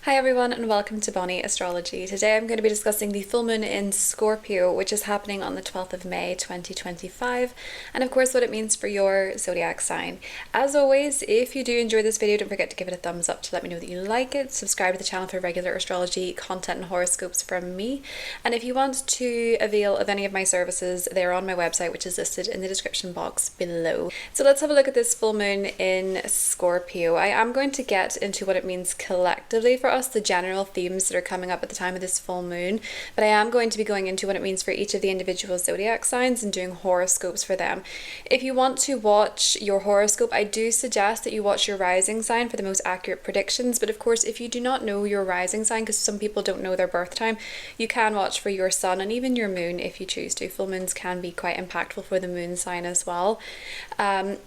Hi everyone and welcome to Bonnie Astrology. Today I'm going to be discussing the full moon in Scorpio, which is happening on the 12th of May 2025, and of course what it means for your zodiac sign. As always, if you do enjoy this video, don't forget to give it a thumbs up to let me know that you like it. Subscribe to the channel for regular astrology content and horoscopes from me. And if you want to avail of any of my services, they're on my website, which is listed in the description box below. So let's have a look at this full moon in Scorpio. I am going to get into what it means collectively for us, the general themes that are coming up at the time of this full moon, but I am going to be going into what it means for each of the individual zodiac signs and doing horoscopes for them. If you want to watch your horoscope, I do suggest that you watch your rising sign for the most accurate predictions, but of course if you do not know your rising sign, because some people don't know their birth time, you can watch for your sun and even your moon if you choose to. Full moons can be quite impactful for the moon sign as well.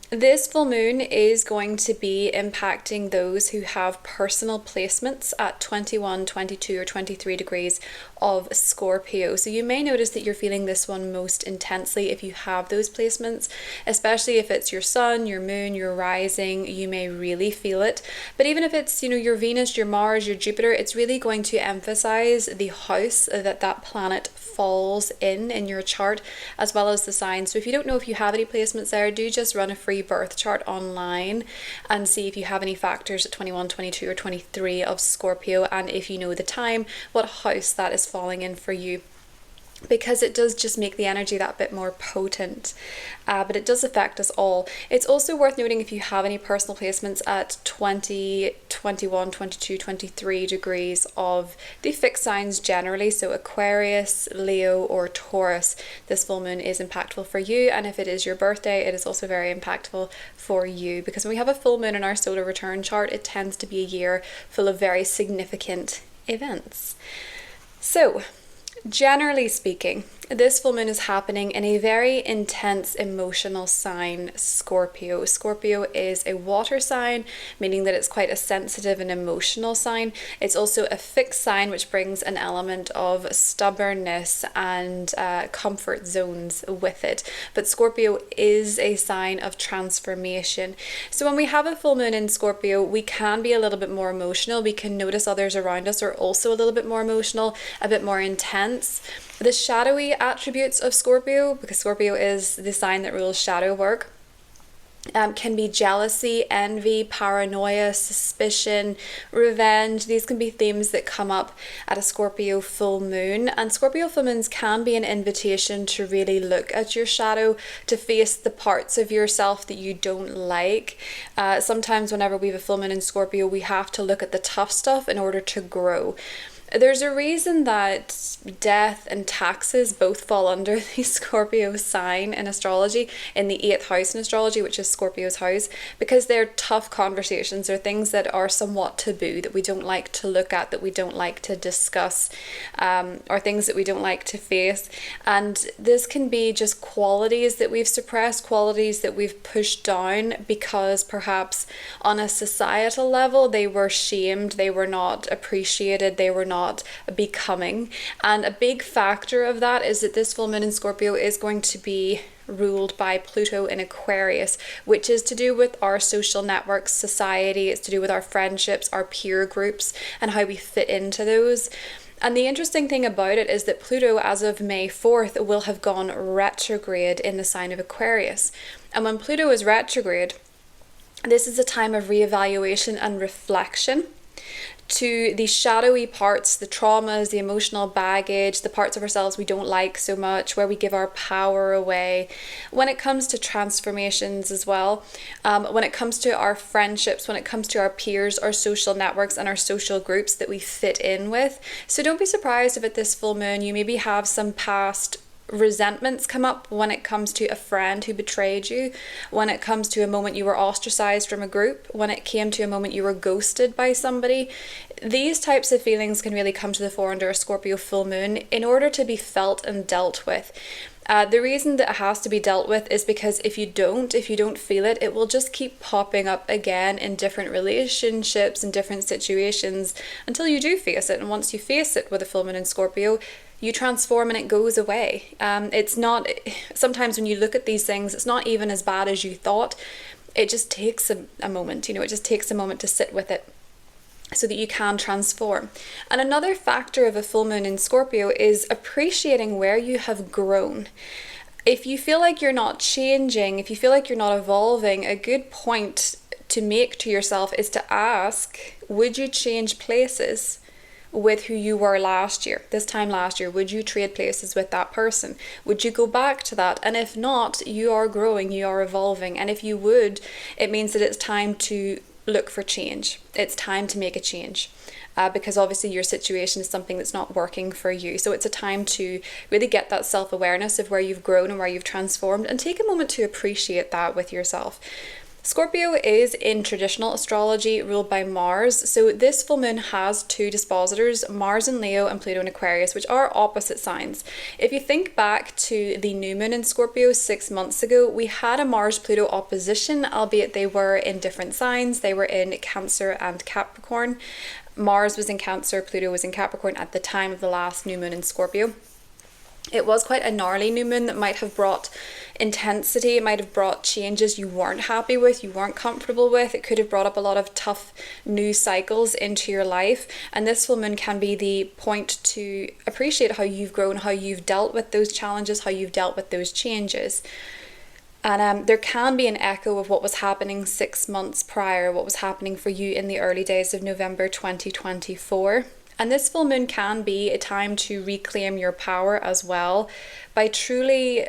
This full moon is going to be impacting those who have personal placements at 21, 22 or 23 degrees of Scorpio. So you may notice that you're feeling this one most intensely if you have those placements, especially if it's your sun, your moon, your rising, you may really feel it. But even if it's, your Venus, your Mars, your Jupiter, it's really going to emphasize the house that planet falls in your chart, as well as the sign. So if you don't know if you have any placements there, do just run a free birth chart online and see if you have any factors at 21, 22 or 23 of Scorpio, and if you know the time, what house that is falling in for you, because it does just make the energy that bit more potent, but it does affect us all. It's also worth noting if you have any personal placements at 20, 21, 22, 23 degrees of the fixed signs generally, so Aquarius, Leo or Taurus, this full moon is impactful for you. And if it is your birthday, it is also very impactful for you, because when we have a full moon in our solar return chart, it tends to be a year full of very significant events. So generally speaking, this full moon is happening in a very intense emotional sign, Scorpio. Scorpio is a water sign, meaning that it's quite a sensitive and emotional sign. It's also a fixed sign, which brings an element of stubbornness and comfort zones with it. But Scorpio is a sign of transformation. So when we have a full moon in Scorpio, we can be a little bit more emotional. We can notice others around us are also a little bit more emotional, a bit more intense. The shadowy attributes of Scorpio, because Scorpio is the sign that rules shadow work, can be jealousy, envy, paranoia, suspicion, revenge. These can be themes that come up at a Scorpio full moon. And Scorpio full moons can be an invitation to really look at your shadow, to face the parts of yourself that you don't like. Sometimes whenever we have a full moon in Scorpio, we have to look at the tough stuff in order to grow. There's a reason that death and taxes both fall under the Scorpio sign in astrology, in the 8th house in astrology, which is Scorpio's house, because they're tough conversations. They're things that are somewhat taboo, that we don't like to look at, that we don't like to discuss, or things that we don't like to face. And this can be just qualities that we've suppressed, qualities that we've pushed down because perhaps on a societal level they were shamed, they were not appreciated, they were not becoming. And a big factor of that is that this full moon in Scorpio is going to be ruled by Pluto in Aquarius, which is to do with our social networks, society. It's to do with our friendships, our peer groups, and how we fit into those. And the interesting thing about it is that Pluto, as of May 4th, will have gone retrograde in the sign of Aquarius. And when Pluto is retrograde, this is a time of reevaluation and reflection to the shadowy parts, the traumas, the emotional baggage, the parts of ourselves we don't like so much, where we give our power away. When it comes to transformations as well, when it comes to our friendships, when it comes to our peers, our social networks and our social groups that we fit in with. So don't be surprised if at this full moon you maybe have some past resentments come up when it comes to a friend who betrayed you, when it comes to a moment you were ostracized from a group, when it came to a moment you were ghosted by somebody. These types of feelings can really come to the fore under a Scorpio full moon in order to be felt and dealt with. The reason that it has to be dealt with is because if you don't feel it, it will just keep popping up again in different relationships and different situations until you do face it. And once you face it with a full moon in Scorpio, you transform and it goes away. It's not, sometimes when you look at these things, it's not even as bad as you thought. It just takes a moment, it just takes a moment to sit with it. so that you can transform. And another factor of a full moon in Scorpio is appreciating where you have grown. If you feel like you're not changing, if you feel like you're not evolving, a good point to make to yourself is to ask, would you change places with who you were last year, this time last year? Would you trade places with that person? Would you go back to that? And if not, you are growing, you are evolving. And if you would, it means that it's time to look for change. It's time to make a change. Because obviously your situation is something that's not working for you. So it's a time to really get that self-awareness of where you've grown and where you've transformed, and take a moment to appreciate that with yourself. Scorpio is, in traditional astrology, ruled by Mars. So this full moon has two dispositors, Mars in Leo and Pluto in Aquarius, which are opposite signs. If you think back to the new moon in Scorpio 6 months ago, we had a Mars-Pluto opposition, albeit they were in different signs. They were in Cancer and Capricorn. Mars was in Cancer, Pluto was in Capricorn at the time of the last new moon in Scorpio. It was quite a gnarly new moon that might have brought intensity, it might have brought changes you weren't happy with, you weren't comfortable with. It could have brought up a lot of tough news cycles into your life. And this full moon can be the point to appreciate how you've grown, how you've dealt with those challenges, how you've dealt with those changes. And there can be an echo of what was happening 6 months prior, what was happening for you in the early days of November 2024. And this full moon can be a time to reclaim your power as well, by truly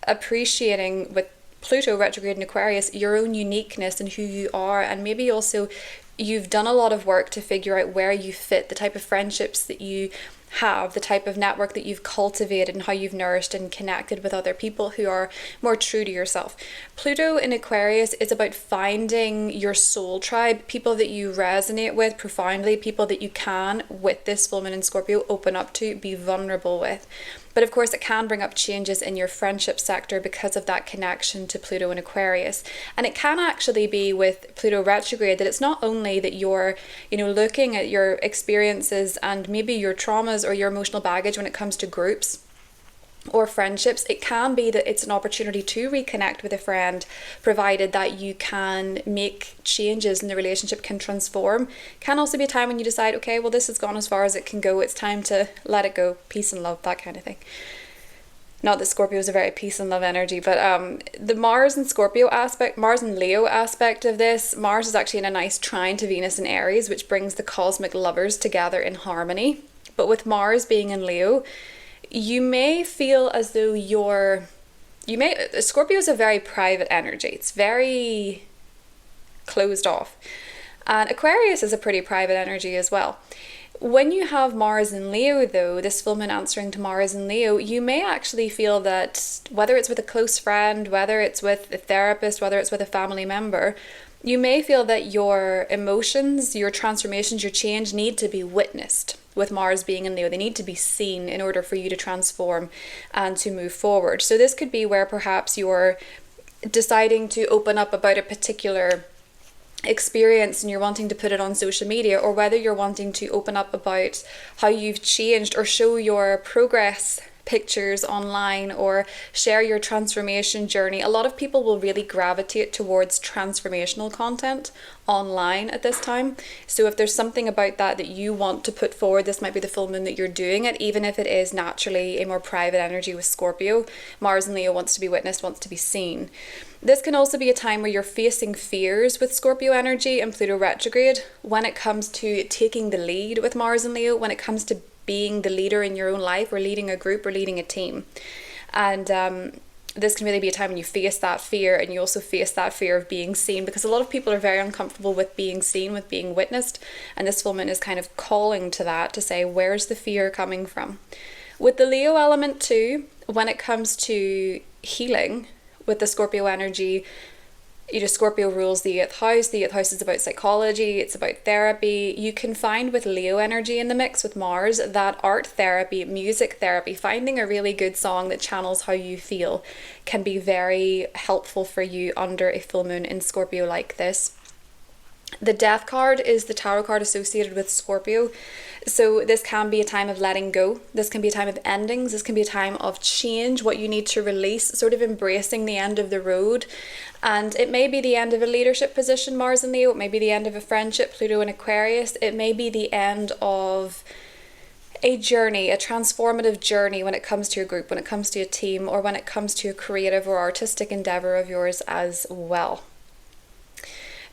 appreciating, with Pluto retrograde in Aquarius, your own uniqueness and who you are. And maybe also you've done a lot of work to figure out where you fit, the type of friendships that you have, the type of network that you've cultivated, and how you've nourished and connected with other people who are more true to yourself. Pluto in Aquarius is about finding your soul tribe, people that you resonate with profoundly, people that you can, with this full moon in Scorpio, open up to, be vulnerable with. But of course, it can bring up changes in your friendship sector because of that connection to Pluto in Aquarius. And it can actually be with Pluto retrograde that it's not only that you're, looking at your experiences and maybe your traumas or your emotional baggage when it comes to groups or friendships. It can be that it's an opportunity to reconnect with a friend, provided that you can make changes and the relationship can transform. Can also be a time when you decide, okay, well, this has gone as far as it can go, it's time to let it go, peace and love, that kind of thing. Not that Scorpio is a very peace and love energy, but the Mars and Scorpio aspect, Mars and Leo aspect of this, Mars is actually in a nice trine to Venus in Aries, which brings the cosmic lovers together in harmony. But with Mars being in Leo, you may feel as though Scorpio is a very private energy. It's very closed off. And Aquarius is a pretty private energy as well. When you have Mars in Leo, though, this full moon answering to Mars in Leo, you may actually feel that, whether it's with a close friend, whether it's with a therapist, whether it's with a family member, you may feel that your emotions, your transformations, your change need to be witnessed. With Mars being in Leo, they need to be seen in order for you to transform and to move forward. So this could be where perhaps you're deciding to open up about a particular experience and you're wanting to put it on social media, or whether you're wanting to open up about how you've changed or show your progress pictures online or share your transformation journey. A lot of people will really gravitate towards transformational content online at this time. So if there's something about that you want to put forward, this might be the full moon that you're doing it, even if it is naturally a more private energy with Scorpio. Mars and Leo wants to be witnessed, wants to be seen. This can also be a time where you're facing fears with Scorpio energy and Pluto retrograde when it comes to taking the lead with Mars and Leo, when it comes to being the leader in your own life, or leading a group, or leading a team. And this can really be a time when you face that fear, and you also face that fear of being seen, because a lot of people are very uncomfortable with being seen, with being witnessed, and this full moon is kind of calling to that, to say, where's the fear coming from? With the Leo element too, when it comes to healing with the Scorpio energy, Scorpio rules the 8th house. The 8th house is about psychology, it's about therapy. You can find with Leo energy in the mix with Mars that art therapy, music therapy, finding a really good song that channels how you feel can be very helpful for you under a full moon in Scorpio like this. The Death card is the tarot card associated with Scorpio. So this can be a time of letting go. This can be a time of endings. This can be a time of change, what you need to release, sort of embracing the end of the road. And it may be the end of a leadership position, Mars and Leo. It may be the end of a friendship, Pluto and Aquarius. It may be the end of a journey, a transformative journey when it comes to your group, when it comes to a team, or when it comes to a creative or artistic endeavor of yours as well.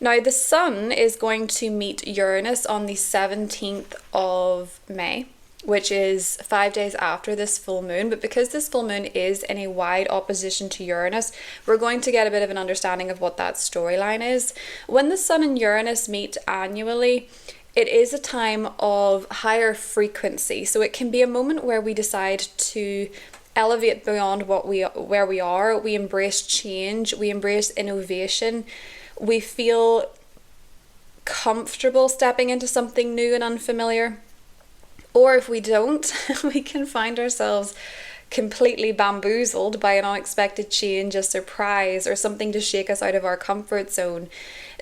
Now, the Sun is going to meet Uranus on the 17th of May, which is 5 days after this full moon. But because this full moon is in a wide opposition to Uranus, we're going to get a bit of an understanding of what that storyline is. When the Sun and Uranus meet annually, it is a time of higher frequency. So it can be a moment where we decide to elevate beyond where we are. We embrace change. We embrace innovation. We feel comfortable stepping into something new and unfamiliar. Or if we don't, we can find ourselves completely bamboozled by an unexpected change, a surprise, or something to shake us out of our comfort zone.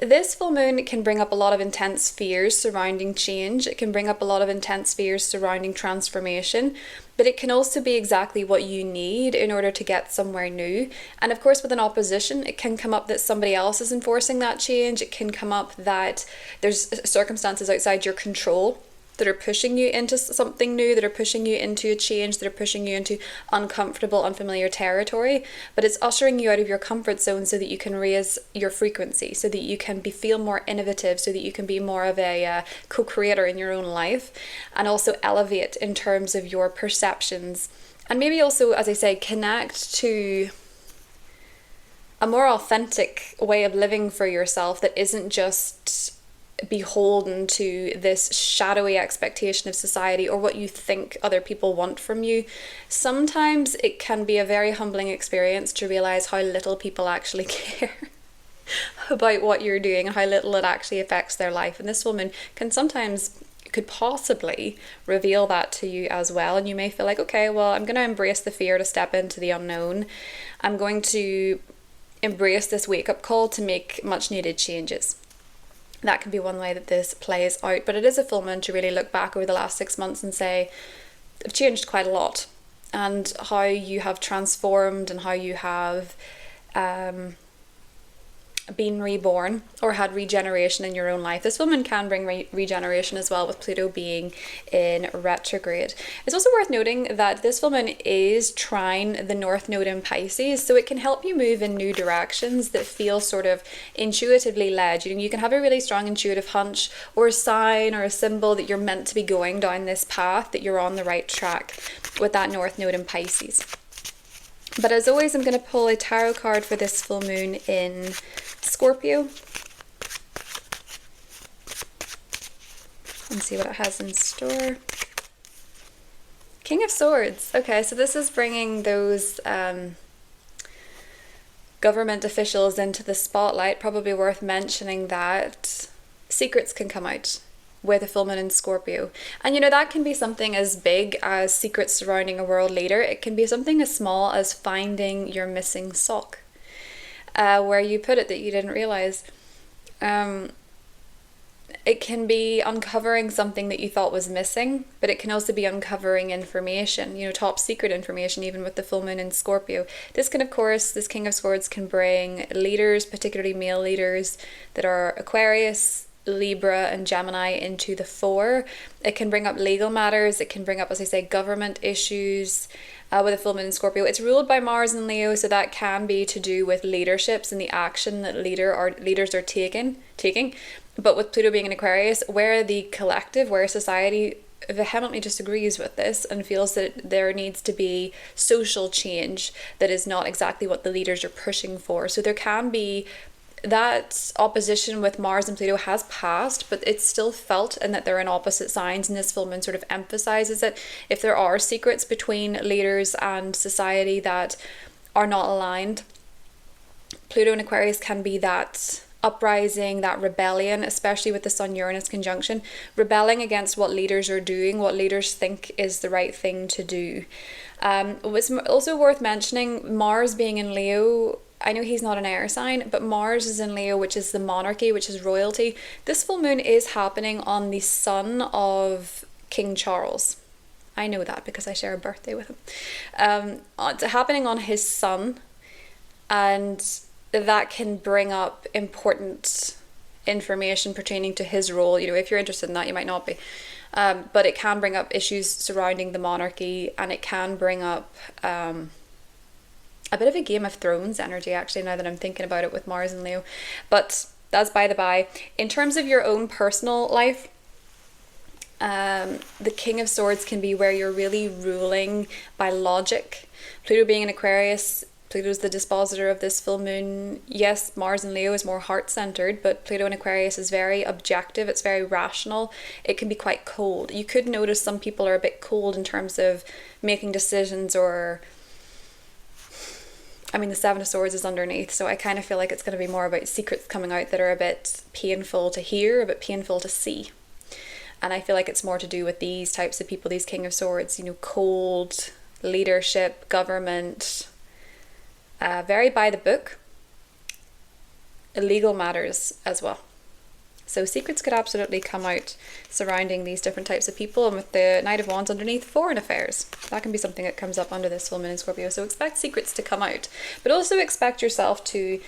This full moon can bring up a lot of intense fears surrounding change. It can bring up a lot of intense fears surrounding transformation, but it can also be exactly what you need in order to get somewhere new. And of course, with an opposition, it can come up that somebody else is enforcing that change. It can come up that there's circumstances outside your control that are pushing you into something new, that are pushing you into a change, that are pushing you into uncomfortable, unfamiliar territory. But it's ushering you out of your comfort zone so that you can raise your frequency, so that you can feel more innovative, so that you can be more of a co-creator in your own life, and also elevate in terms of your perceptions. And maybe also, as I say, connect to a more authentic way of living for yourself that isn't just beholden to this shadowy expectation of society or what you think other people want from you. Sometimes it can be a very humbling experience to realize how little people actually care about what you're doing and how little it actually affects their life. And this woman could possibly reveal that to you as well. And you may feel like, okay, well, I'm going to embrace the fear to step into the unknown. I'm going to embrace this wake-up call to make much needed changes. That can be one way that this plays out, but it is a full moon to really look back over the last 6 months and say, I've changed quite a lot, and how you have transformed and how you have been reborn or had regeneration in your own life. This woman can bring regeneration as well, with Pluto being in retrograde. It's also worth noting that this woman is trine the North Node in Pisces, so it can help you move in new directions that feel sort of intuitively led. You can have a really strong intuitive hunch or a sign or a symbol that you're meant to be going down this path, that you're on the right track with that North Node in Pisces. But as always, I'm going to pull a tarot card for this full moon in Scorpio and see what it has in store. King of Swords. Okay, so this is bringing those government officials into the spotlight. Probably worth mentioning that secrets can come out with a full moon in Scorpio. And that can be something as big as secrets surrounding a world leader. It can be something as small as finding your missing sock, where you put it that you didn't realize. It can be uncovering something that you thought was missing, but it can also be uncovering information, top secret information, even with the full moon in Scorpio. This King of Swords can bring leaders, particularly male leaders that are Aquarius, Libra and Gemini into the fore. It can bring up legal matters. It can bring up, as I say, government issues with a full moon in Scorpio. It's ruled by Mars and Leo, so that can be to do with leaderships and the action that leaders are taking. But with Pluto being in Aquarius, where the collective, where society vehemently disagrees with this and feels that there needs to be social change that is not exactly what the leaders are pushing for. So there can be that opposition with Mars and Pluto has passed, but it's still felt, and that they're in opposite signs, and this full moon sort of emphasizes it. If there are secrets between leaders and society that are not aligned, Pluto and Aquarius can be that uprising, that rebellion, especially with the Sun-Uranus conjunction, rebelling against what leaders are doing, what leaders think is the right thing to do. It was also worth mentioning, Mars being in Leo I know he's not an air sign, but Mars is in Leo, which is the monarchy, which is royalty. This full moon is happening on the son of King Charles. I know that because I share a birthday with him. It's happening on his son, and that can bring up important information pertaining to his role. You know, if you're interested in that, you might not be. But it can bring up issues surrounding the monarchy, and it can bring up a bit of a Game of Thrones energy, actually, now that I'm thinking about it with Mars and Leo. But that's by the by. In terms of your own personal life, the King of Swords can be where you're really ruling by logic. Pluto being in Aquarius, Pluto's the dispositor of this full moon. Yes, Mars and Leo is more heart-centered, but Pluto in Aquarius is very objective, it's very rational. It can be quite cold. You could notice some people are a bit cold in terms of making decisions, or I mean, the Seven of Swords is underneath, so I kind of feel like it's going to be more about secrets coming out that are a bit painful to hear, a bit painful to see. And I feel like it's more to do with these types of people, these King of Swords, you know, cold, leadership, government, very by the book, illegal matters as well. So secrets could absolutely come out surrounding these different types of people. And with the Knight of Wands underneath, foreign affairs. That can be something that comes up under this full moon in Scorpio. So expect secrets to come out, but also expect yourself to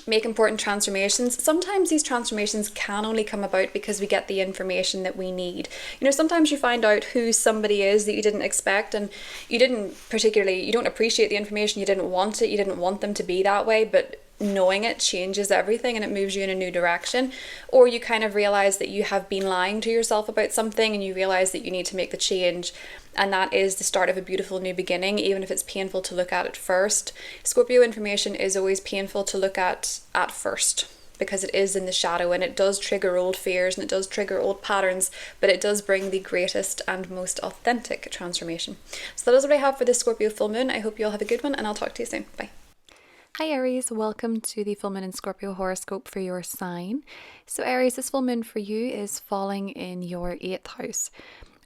make important transformations. Sometimes these transformations can only come about because we get the information that we need. You know, sometimes you find out who somebody is that you didn't expect, and you don't appreciate the information, you didn't want it, you didn't want them to be that way, but knowing it changes everything and it moves you in a new direction. Or you kind of realize that you have been lying to yourself about something, and you realize that you need to make the change, and that is the start of a beautiful new beginning, even if it's painful to look at first. Scorpio information is always painful to look at first, because it is in the shadow, and it does trigger old fears and it does trigger old patterns, but it does bring the greatest and most authentic transformation. So that is what I have for this Scorpio full moon. I hope you all have a good one, and I'll talk to you soon. Bye. Hi Aries, welcome to the full moon in Scorpio horoscope for your sign. So Aries, this full moon for you is falling in your 8th house,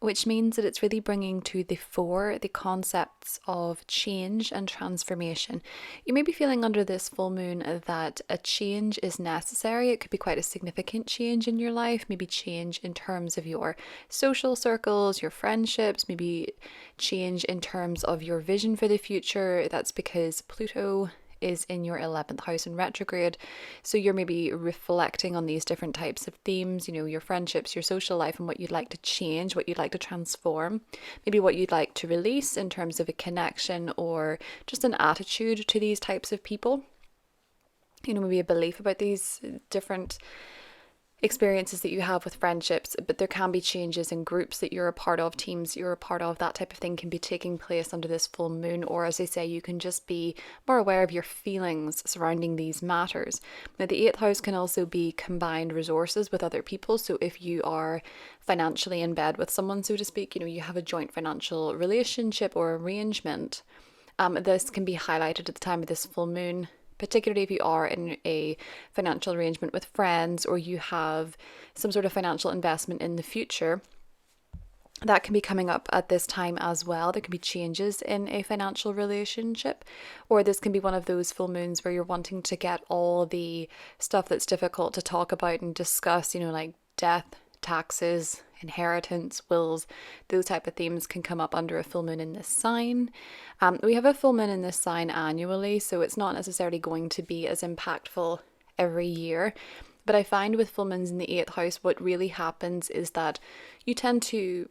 which means that it's really bringing to the fore the concepts of change and transformation. You may be feeling under this full moon that a change is necessary. It could be quite a significant change in your life, maybe change in terms of your social circles, your friendships, maybe change in terms of your vision for the future. That's because Pluto is in your 11th house in retrograde. So you're maybe reflecting on these different types of themes, you know, your friendships, your social life, and what you'd like to change, what you'd like to transform, maybe what you'd like to release in terms of a connection or just an attitude to these types of people. You know, maybe a belief about these different experiences that you have with friendships, but there can be changes in groups that you're a part of, teams you're a part of. That type of thing can be taking place under this full moon, or as I say, you can just be more aware of your feelings surrounding these matters. Now, the 8th house can also be combined resources with other people. So if you are financially in bed with someone, so to speak, you know, you have a joint financial relationship or arrangement, this can be highlighted at the time of this full moon, particularly if you are in a financial arrangement with friends, or you have some sort of financial investment in the future. That can be coming up at this time as well. There can be changes in a financial relationship, or this can be one of those full moons where you're wanting to get all the stuff that's difficult to talk about and discuss, you know, like death, taxes, inheritance, wills. Those type of themes can come up under a full moon in this sign. We have a full moon in this sign annually, so it's not necessarily going to be as impactful every year. But I find with full moons in the 8th house, what really happens is that you tend to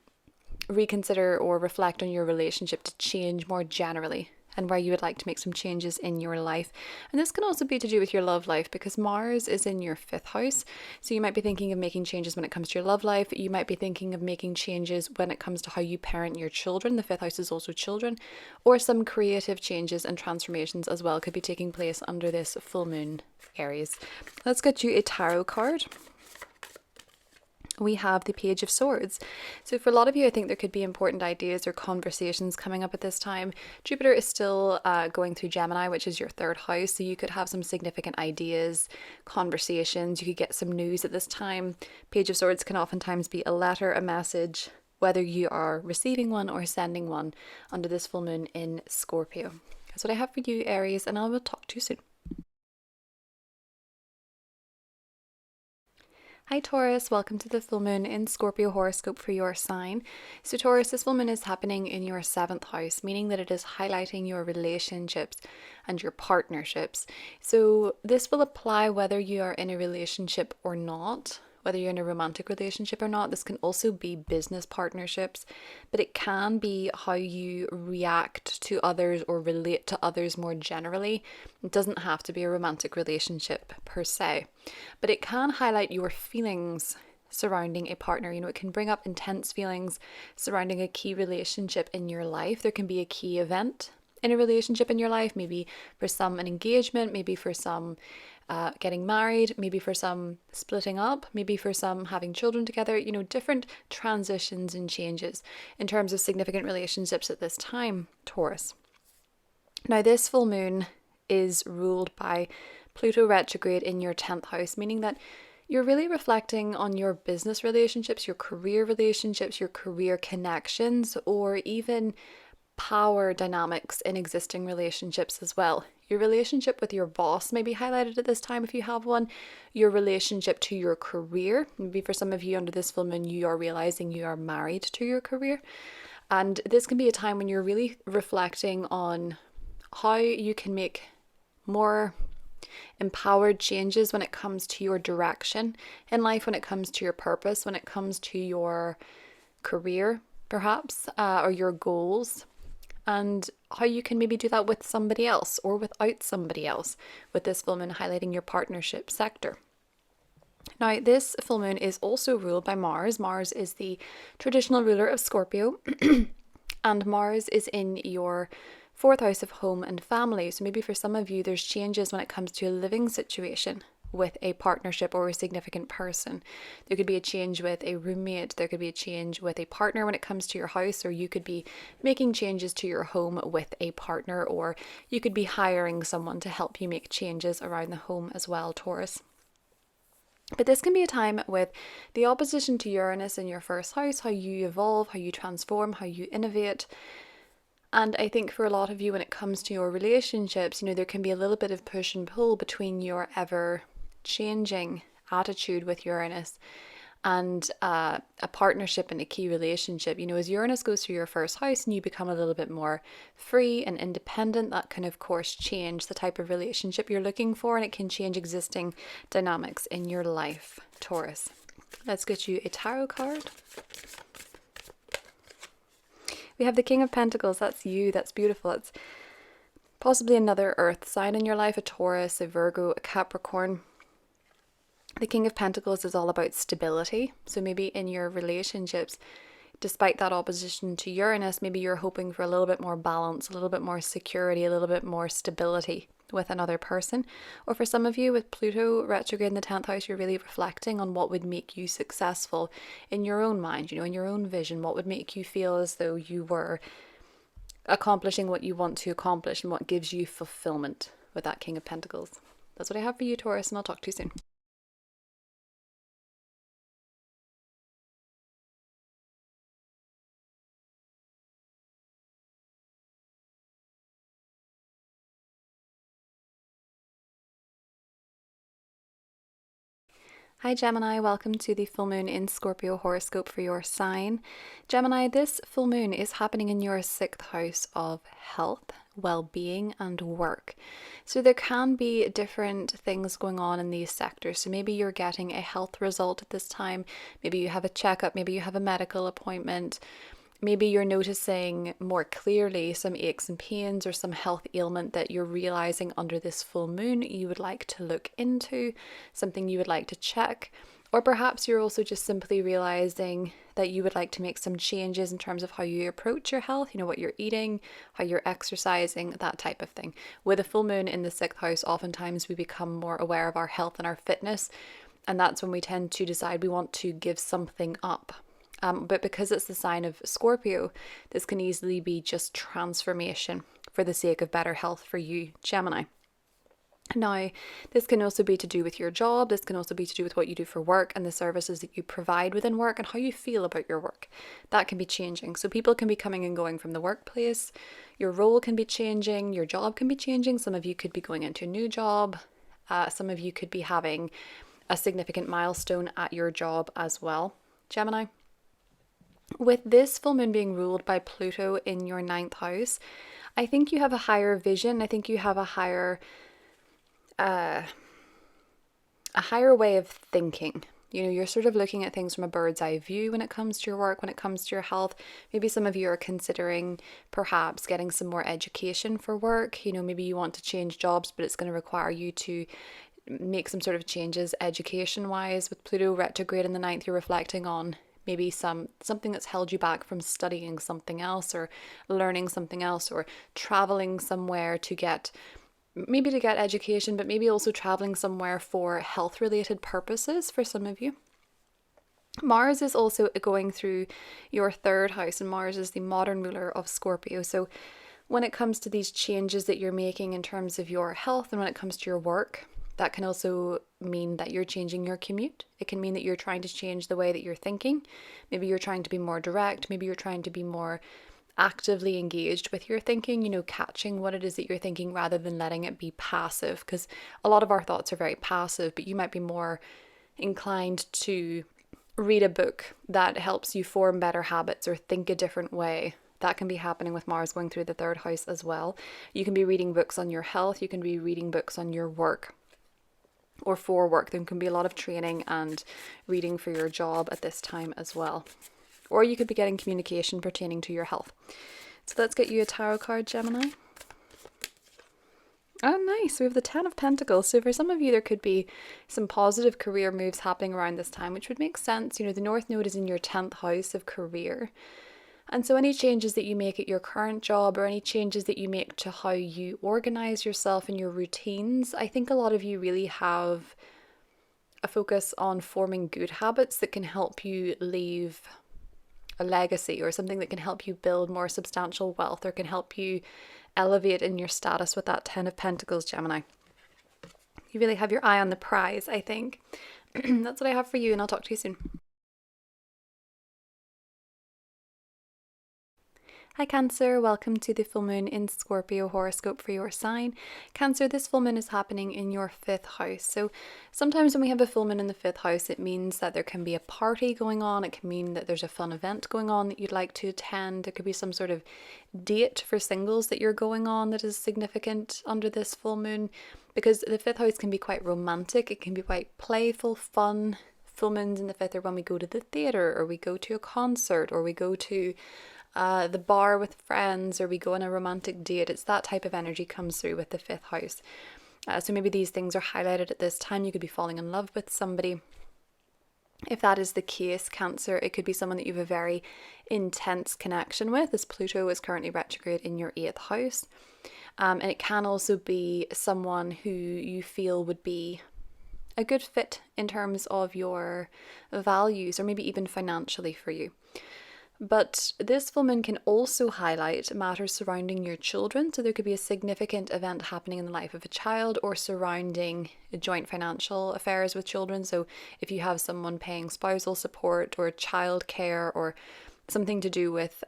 reconsider or reflect on your relationship to change more generally, and where you would like to make some changes in your life. And this can also be to do with your love life, because Mars is in your 5th house. So you might be thinking of making changes when it comes to your love life. You might be thinking of making changes when it comes to how you parent your children. The 5th house is also children, or some creative changes and transformations as well could be taking place under this full moon, Aries. Let's get you a tarot card. We have the Page of Swords. So for a lot of you, I think there could be important ideas or conversations coming up at this time. Jupiter is still going through Gemini, which is your 3rd house. So you could have some significant ideas, conversations. You could get some news at this time. Page of Swords can oftentimes be a letter, a message, whether you are receiving one or sending one under this full moon in Scorpio. That's what I have for you, Aries, and I will talk to you soon. Hi Taurus, welcome to the full moon in Scorpio horoscope for your sign. So Taurus, this full moon is happening in your 7th house, meaning that it is highlighting your relationships and your partnerships. So this will apply whether you are in a relationship or not, whether you're in a romantic relationship or not. This can also be business partnerships, but it can be how you react to others or relate to others more generally. It doesn't have to be a romantic relationship per se, but it can highlight your feelings surrounding a partner. You know, it can bring up intense feelings surrounding a key relationship in your life. There can be a key event in a relationship in your life, maybe for some an engagement, maybe for some getting married, maybe for some splitting up, maybe for some having children together, you know, different transitions and changes in terms of significant relationships at this time, Taurus. Now, this full moon is ruled by Pluto retrograde in your 10th house, meaning that you're really reflecting on your business relationships, your career connections, or even power dynamics in existing relationships as well. Your relationship with your boss may be highlighted at this time if you have one. Your relationship to your career. Maybe for some of you under this full moon, you are realizing you are married to your career. And this can be a time when you're really reflecting on how you can make more empowered changes when it comes to your direction in life, when it comes to your purpose, when it comes to your career, perhaps, or your goals. And how you can maybe do that with somebody else or without somebody else, with this full moon highlighting your partnership sector. Now, this full moon is also ruled by Mars. Mars is the traditional ruler of Scorpio, and Mars is in your 4th house of home and family. So maybe for some of you, there's changes when it comes to a living situation with a partnership or a significant person. There could be a change with a roommate, there could be a change with a partner when it comes to your house, or you could be making changes to your home with a partner, or you could be hiring someone to help you make changes around the home as well, Taurus. But this can be a time with the opposition to Uranus in your 1st house, how you evolve, how you transform, how you innovate. And I think for a lot of you, when it comes to your relationships, you know, there can be a little bit of push and pull between your ever changing attitude with Uranus and a partnership and a key relationship. You know, as Uranus goes through your 1st house and you become a little bit more free and independent, that can of course change the type of relationship you're looking for, and it can change existing dynamics in your life, Taurus. Let's get you a tarot card. We have the King of Pentacles. That's you. That's beautiful. It's possibly another earth sign in your life, a Taurus, a Virgo, a Capricorn. The King of Pentacles is all about stability. So maybe in your relationships, despite that opposition to Uranus, maybe you're hoping for a little bit more balance, a little bit more security, a little bit more stability with another person. Or for some of you, with Pluto retrograde in the 10th house, you're really reflecting on what would make you successful in your own mind, you know, in your own vision. What would make you feel as though you were accomplishing what you want to accomplish, and what gives you fulfillment with that King of Pentacles. That's what I have for you, Taurus, and I'll talk to you soon. Hi Gemini, welcome to the full moon in Scorpio horoscope for your sign. Gemini, this full moon is happening in your 6th house of health, well-being and work. So there can be different things going on in these sectors. So maybe you're getting a health result at this time, maybe you have a checkup, maybe you have a medical appointment. Maybe you're noticing more clearly some aches and pains or some health ailment that you're realizing under this full moon you would like to look into, something you would like to check. Or perhaps you're also just simply realizing that you would like to make some changes in terms of how you approach your health, you know, what you're eating, how you're exercising, that type of thing. With a full moon in the 6th house, oftentimes we become more aware of our health and our fitness, and that's when we tend to decide we want to give something up. But because it's the sign of Scorpio, this can easily be just transformation for the sake of better health for you, Gemini. Now, this can also be to do with your job, this can also be to do with what you do for work and the services that you provide within work and how you feel about your work. That can be changing. So people can be coming and going from the workplace, your role can be changing, your job can be changing. Some of you could be going into a new job, some of you could be having a significant milestone at your job as well, Gemini. With this full moon being ruled by Pluto in your 9th house, I think you have a higher vision. I think you have a higher way of thinking. You know, you're sort of looking at things from a bird's eye view when it comes to your work, when it comes to your health. Maybe some of you are considering perhaps getting some more education for work. You know, maybe you want to change jobs, but it's going to require you to make some sort of changes education wise. With Pluto retrograde in the 9th, you're reflecting on maybe something that's held you back from studying something else or learning something else or traveling somewhere to get education, but maybe also traveling somewhere for health related purposes for some of you. Mars is also going through your 3rd house, and Mars is the modern ruler of Scorpio. So when it comes to these changes that you're making in terms of your health and when it comes to your work, that can also mean that you're changing your commute. It can mean that you're trying to change the way that you're thinking. Maybe you're trying to be more direct. Maybe you're trying to be more actively engaged with your thinking, you know, catching what it is that you're thinking rather than letting it be passive, because a lot of our thoughts are very passive, but you might be more inclined to read a book that helps you form better habits or think a different way. That can be happening with Mars going through the 3rd house as well. You can be reading books on your health, you can be reading books on your work or for work. There can be a lot of training and reading for your job at this time as well. Or you could be getting communication pertaining to your health. So let's get you a tarot card, Gemini. Oh, nice. We have the 10 of Pentacles. So for some of you, there could be some positive career moves happening around this time, which would make sense. You know, the North Node is in your 10th house of career. And so any changes that you make at your current job or any changes that you make to how you organize yourself and your routines, I think a lot of you really have a focus on forming good habits that can help you leave a legacy or something that can help you build more substantial wealth or can help you elevate in your status with that 10 of Pentacles, Gemini. You really have your eye on the prize, I think. That's what I have for you, and I'll talk to you soon. Hi Cancer, welcome to the full moon in Scorpio horoscope for your sign. Cancer, this full moon is happening in your 5th house. So sometimes when we have a full moon in the 5th house, it means that there can be a party going on. It can mean that there's a fun event going on that you'd like to attend. There could be some sort of date for singles that you're going on that is significant under this full moon, because the 5th house can be quite romantic. It can be quite playful, fun. Full moons in the 5th are when we go to the theatre or we go to a concert or we go to the bar with friends or we go on a romantic date. It's that type of energy comes through with the 5th house. So maybe these things are highlighted at this time. You could be falling in love with somebody. If that is the case, Cancer, it could be someone that you have a very intense connection with, as Pluto is currently retrograde in your 8th house. And it can also be someone who you feel would be a good fit in terms of your values or maybe even financially for you. But this full moon can also highlight matters surrounding your children. So there could be a significant event happening in the life of a child or surrounding joint financial affairs with children. So if you have someone paying spousal support or childcare or something to do with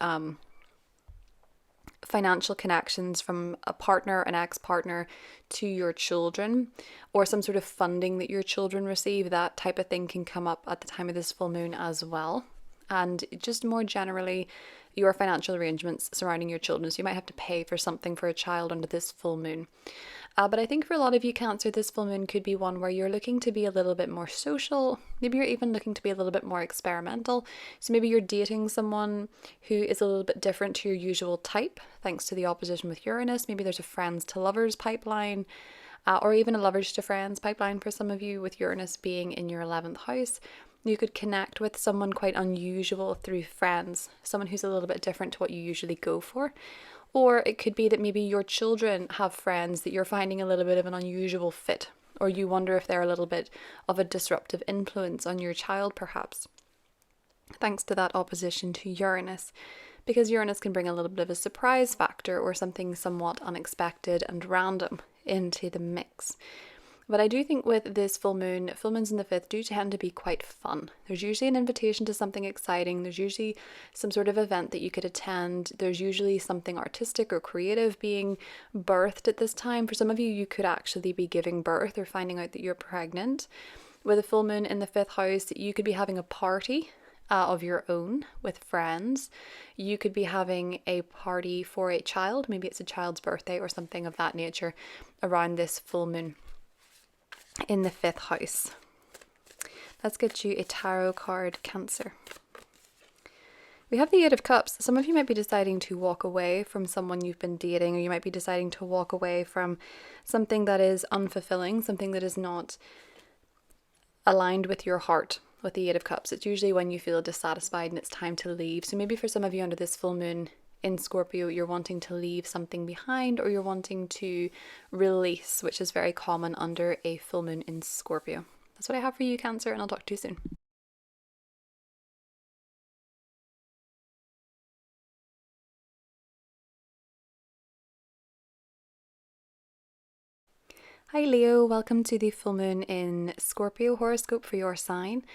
financial connections from a partner, an ex-partner to your children, or some sort of funding that your children receive, that type of thing can come up at the time of this full moon as well. And just more generally, your financial arrangements surrounding your children. So you might have to pay for something for a child under this full moon. But I think for a lot of you, Cancer, this full moon could be one where you're looking to be a little bit more social. Maybe you're even looking to be a little bit more experimental. So maybe you're dating someone who is a little bit different to your usual type, thanks to the opposition with Uranus. Maybe there's a friends to lovers pipeline, or even a lovers to friends pipeline for some of you, with Uranus being in your 11th house. You could connect with someone quite unusual through friends, someone who's a little bit different to what you usually go for. Or it could be that maybe your children have friends that you're finding a little bit of an unusual fit, or you wonder if they're a little bit of a disruptive influence on your child perhaps, thanks to that opposition to Uranus. Because Uranus can bring a little bit of a surprise factor or something somewhat unexpected and random into the mix. But I do think with this full moon, full moons in the 5th do tend to be quite fun. There's usually an invitation to something exciting. There's usually some sort of event that you could attend. There's usually something artistic or creative being birthed at this time. For some of you, you could actually be giving birth or finding out that you're pregnant. With a full moon in the 5th house, you could be having a party of your own with friends. You could be having a party for a child. Maybe it's a child's birthday or something of that nature around this full moon in the 5th house. Let's get you a tarot card, Cancer. We have the 8 of Cups. Some of you might be deciding to walk away from someone you've been dating, or you might be deciding to walk away from something that is unfulfilling, something that is not aligned with your heart. With the 8 of Cups, it's usually when you feel dissatisfied and it's time to leave. So maybe for some of you under this full moon in Scorpio, you're wanting to leave something behind, or you're wanting to release, which is very common under a full moon in Scorpio. That's what I have for you, Cancer, and I'll talk to you soon. Hi Leo, welcome to the full moon in Scorpio horoscope for your sign.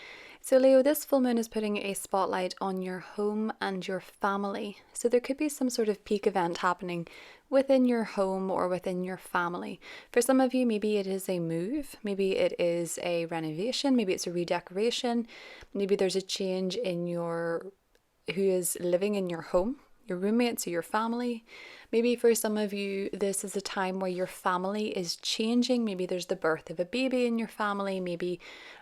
So Leo, this full moon is putting a spotlight on your home and your family. So there could be some sort of peak event happening within your home or within your family. For some of you, maybe it is a move, maybe it is a renovation, maybe it's a redecoration, maybe there's a change in who is living in your home, your roommates or your family. Maybe for some of you, this is a time where your family is changing. Maybe there's the birth of a baby in your family. Maybe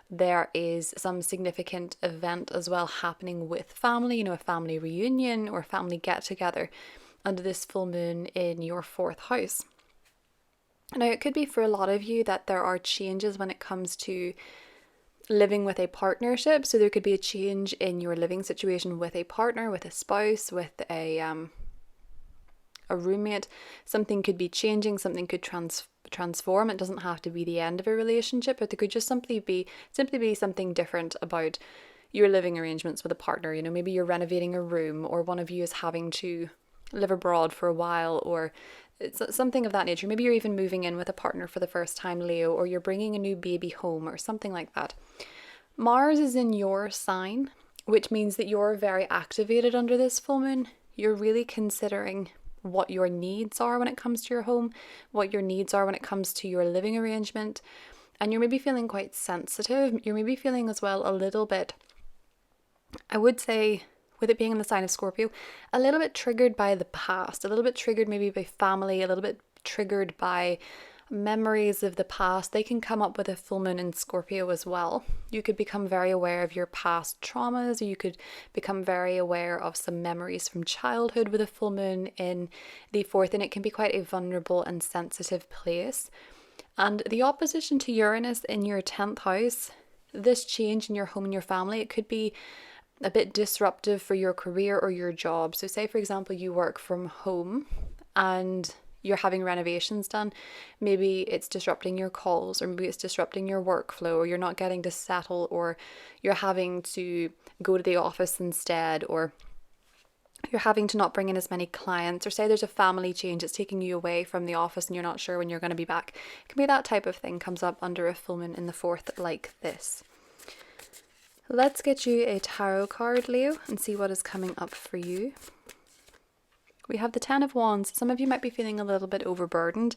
there is some significant event as well happening with family, a family reunion or family get together under this full moon in your 4th house. Now, it could be for a lot of you that there are changes when it comes to living with a partnership. So there could be a change in your living situation with a partner, with a spouse, with a roommate. Something could be changing, something could transform. It doesn't have to be the end of a relationship, but there could just simply be something different about your living arrangements with a partner. Maybe you're renovating a room, or one of you is having to live abroad for a while, or it's something of that nature. Maybe you're even moving in with a partner for the first time, Leo, or you're bringing a new baby home or something like that. Mars is in your sign, which means that you're very activated under this full moon. You're really considering what your needs are when it comes to your home, what your needs are when it comes to your living arrangement, and you're maybe feeling quite sensitive. You're maybe feeling as well a little bit, I would say, with it being in the sign of Scorpio, a little bit triggered by the past, a little bit triggered maybe by family, a little bit triggered by memories of the past. They can come up with a full moon in Scorpio as well. You could become very aware of your past traumas, or you could become very aware of some memories from childhood with a full moon in the 4th, and it can be quite a vulnerable and sensitive place. And the opposition to Uranus in your 10th house, this change in your home and your family, it could be a bit disruptive for your career or your job. So say, for example, you work from home and you're having renovations done. Maybe it's disrupting your calls, or maybe it's disrupting your workflow, or you're not getting to settle, or you're having to go to the office instead, or you're having to not bring in as many clients, or say there's a family change that's taking you away from the office and you're not sure when you're going to be back. It can be that type of thing comes up under a full moon in the 4th like this. Let's get you a tarot card, Leo, and see what is coming up for you. We have the 10 of Wands. Some of you might be feeling a little bit overburdened.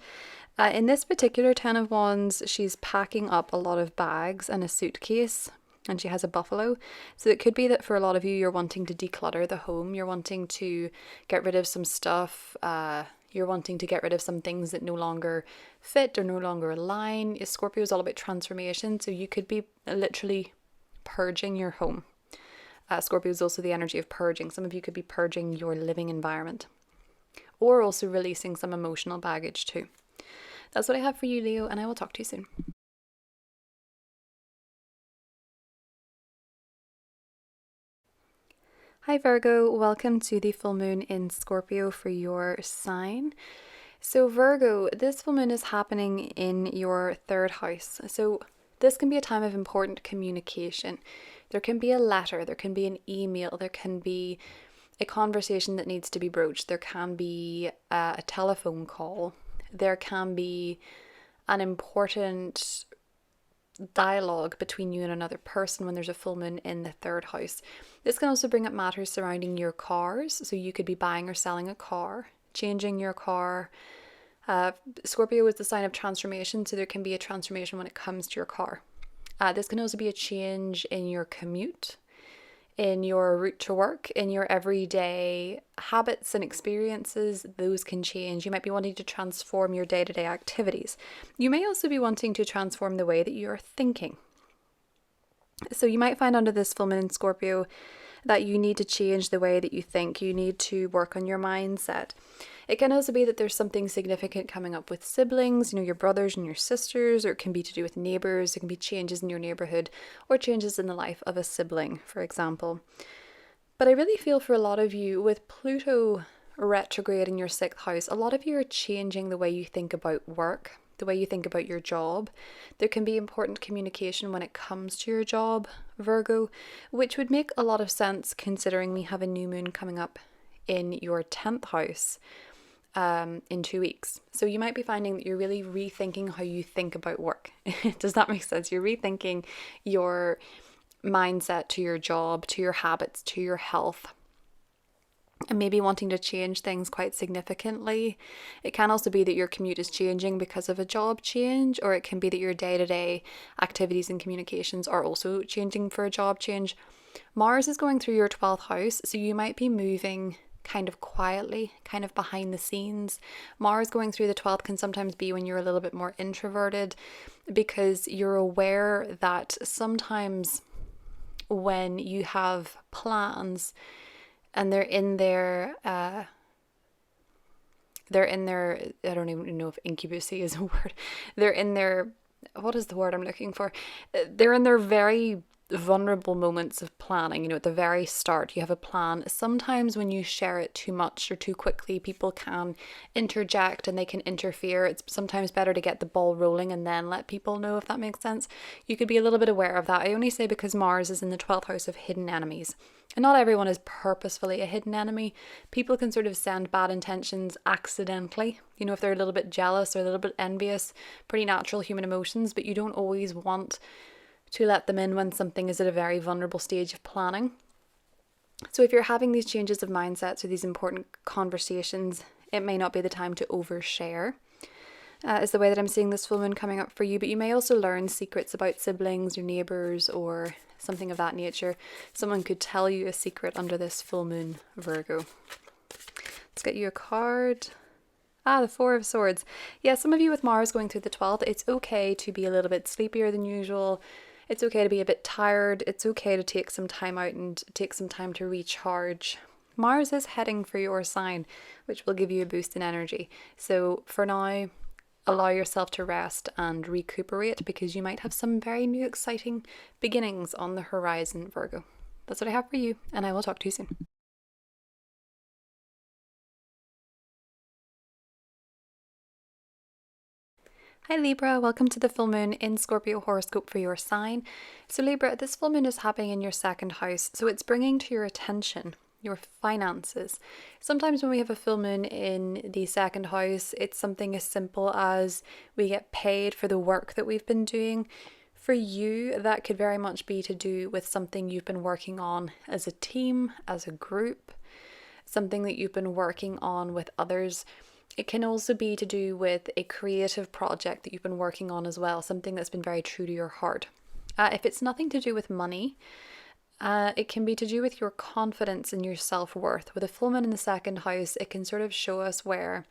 In this particular 10 of Wands, she's packing up a lot of bags and a suitcase, and she has a buffalo. So it could be that for a lot of you, you're wanting to declutter the home. You're wanting to get rid of some stuff. You're wanting to get rid of some things that no longer fit or no longer align. Scorpio is all about transformation, so you could be literally purging your home. Scorpio is also the energy of purging. Some of you could be purging your living environment, or also releasing some emotional baggage too. That's what I have for you, Leo, and I will talk to you soon. Hi Virgo, welcome to the full moon in Scorpio for your sign. So Virgo, this full moon is happening in your 3rd house. So this can be a time of important communication. There can be a letter, there can be an email, there can be a conversation that needs to be broached, there can be a telephone call. there can be an important dialogue between you and another person when there's a full moon in the third house. This can also bring up matters surrounding your cars. So you could be buying or selling a car, changing your car. Scorpio is the sign of transformation, so there can be a transformation when it comes to your car. This can also be a change in your commute, in your route to work, in your everyday habits and experiences. Those can change. You might be wanting to transform your day-to-day activities. You may also be wanting to transform the way that you're thinking. So you might find under this full moon in Scorpio that you need to change the way that you think. You need to work on your mindset. It can also be that there's something significant coming up with siblings, your brothers and your sisters, or it can be to do with neighbours. It can be changes in your neighbourhood or changes in the life of a sibling, for example. But I really feel for a lot of you, with Pluto retrograde in your 6th house, a lot of you are changing the way you think about work, the way you think about your job. There can be important communication when it comes to your job, Virgo, which would make a lot of sense considering we have a new moon coming up in your 10th house in 2 weeks. So you might be finding that you're really rethinking how you think about work. Does that make sense? You're rethinking your mindset to your job, to your habits, to your health, and maybe wanting to change things quite significantly. It can also be that your commute is changing because of a job change, or it can be that your day-to-day activities and communications are also changing for a job change. Mars is going through your 12th house, so you might be moving kind of quietly, kind of behind the scenes. Mars going through the 12th can sometimes be when you're a little bit more introverted, because you're aware that sometimes when you have plans and they're in their I don't even know if incubacy is a word. They're in their, what is the word I'm looking for? They're in their very vulnerable moments of planning. At the very start, you have a plan. Sometimes when you share it too much or too quickly, people can interject and they can interfere. It's sometimes better to get the ball rolling and then let people know, if that makes sense. You could be a little bit aware of that. I only say because Mars is in the 12th house of hidden enemies. And not everyone is purposefully a hidden enemy. People can sort of send bad intentions accidentally. If they're a little bit jealous or a little bit envious, pretty natural human emotions, but you don't always want to let them in when something is at a very vulnerable stage of planning. So if you're having these changes of mindsets or these important conversations, it may not be the time to overshare, is the way that I'm seeing this full moon coming up for you. But you may also learn secrets about siblings or neighbours or something of that nature. Someone could tell you a secret under this full moon, Virgo. Let's get you a card. The 4 of Swords. Yeah, some of you with Mars going through the 12th, it's okay to be a little bit sleepier than usual. It's okay to be a bit tired. It's okay to take some time out and take some time to recharge. Mars is heading for your sign, which will give you a boost in energy. So for now, allow yourself to rest and recuperate, because you might have some very new exciting beginnings on the horizon, Virgo. That's what I have for you, and I will talk to you soon. Hi Libra, welcome to the full moon in Scorpio horoscope for your sign. So Libra, this full moon is happening in your 2nd house, so it's bringing to your attention your finances. Sometimes when we have a full moon in the 2nd house, it's something as simple as we get paid for the work that we've been doing. For you, that could very much be to do with something you've been working on as a team, as a group, something that you've been working on with others. It can also be to do with a creative project that you've been working on as well, something that's been very true to your heart. If it's nothing to do with money, it can be to do with your confidence and your self-worth. With a full moon in the 2nd house, it can sort of show us where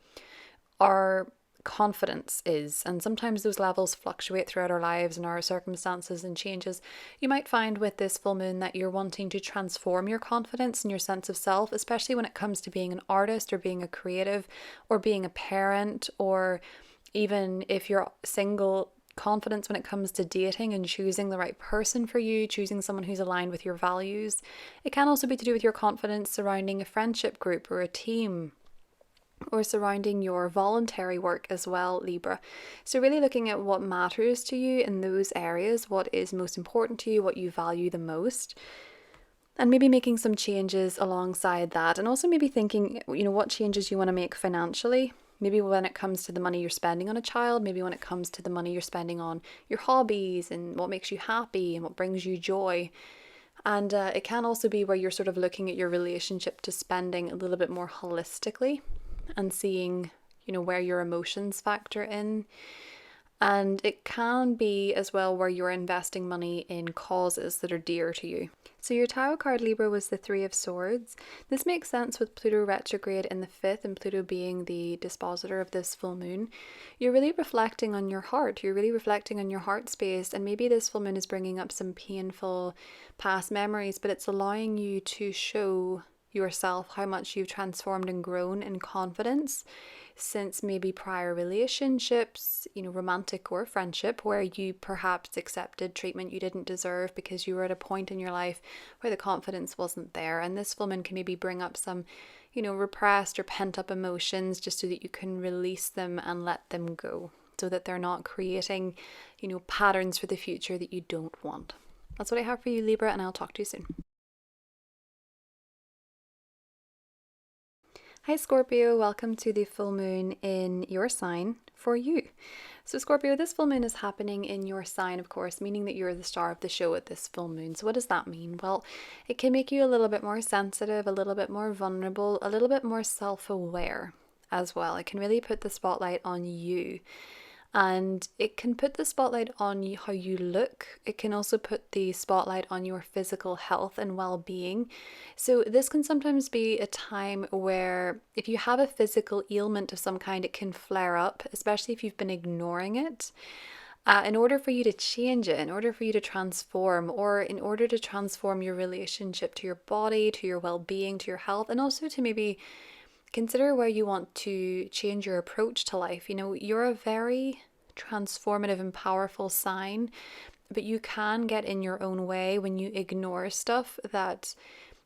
our confidence is, and sometimes those levels fluctuate throughout our lives and our circumstances and changes. You might find with this full moon that you're wanting to transform your confidence and your sense of self, especially when it comes to being an artist or being a creative or being a parent, or even if you're single, confidence when it comes to dating and choosing the right person for you, choosing someone who's aligned with your values. It can also be to do with your confidence surrounding a friendship group or a team, or surrounding your voluntary work as well, Libra. So really looking at what matters to you in those areas, what is most important to you, what you value the most, and maybe making some changes alongside that, and also maybe thinking, what changes you want to make financially. Maybe when it comes to the money you're spending on a child, maybe when it comes to the money you're spending on your hobbies and what makes you happy and what brings you joy. And it can also be where you're sort of looking at your relationship to spending a little bit more holistically and seeing, where your emotions factor in. And it can be as well where you're investing money in causes that are dear to you. So your tarot card, Libra, was the Three of Swords. This makes sense with Pluto retrograde in the 5th and Pluto being the dispositor of this full moon. You're really reflecting on your heart. You're really reflecting on your heart space, and maybe this full moon is bringing up some painful past memories, but it's allowing you to show yourself how much you've transformed and grown in confidence since maybe prior relationships, romantic or friendship, where you perhaps accepted treatment you didn't deserve because you were at a point in your life where the confidence wasn't there. And this full moon can maybe bring up some, repressed or pent up emotions just so that you can release them and let them go, so that they're not creating, patterns for the future that you don't want. That's what I have for you, Libra, and I'll talk to you soon. Hi Scorpio, welcome to the full moon in your sign for you. So Scorpio, this full moon is happening in your sign, of course, meaning that you're the star of the show at this full moon. So what does that mean? Well, it can make you a little bit more sensitive, a little bit more vulnerable, a little bit more self-aware as well. It can really put the spotlight on you. And it can put the spotlight on you, how you look. It can also put the spotlight on your physical health and well-being. So this can sometimes be a time where if you have a physical ailment of some kind, it can flare up, especially if you've been ignoring it. In order for you to change it, in order for you to transform, or in order to transform your relationship to your body, to your well-being, to your health, and also to maybe consider where you want to change your approach to life. You're a very transformative and powerful sign, but you can get in your own way when you ignore stuff that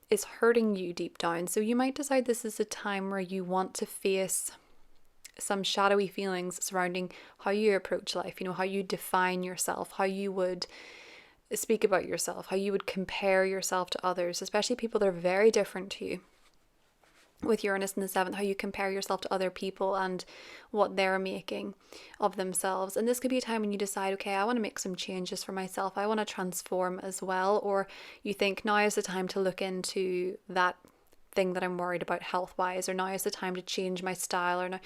is hurting you deep down. So you might decide this is a time where you want to face some shadowy feelings surrounding how you approach life, how you define yourself, how you would speak about yourself, how you would compare yourself to others, especially people that are very different to you. With Uranus in the 7th, how you compare yourself to other people and what they're making of themselves. And this could be a time when you decide, okay, I want to make some changes for myself. I want to transform as well. Or you think now is the time to look into that thing that I'm worried about health-wise, or now is the time to change my style, or now,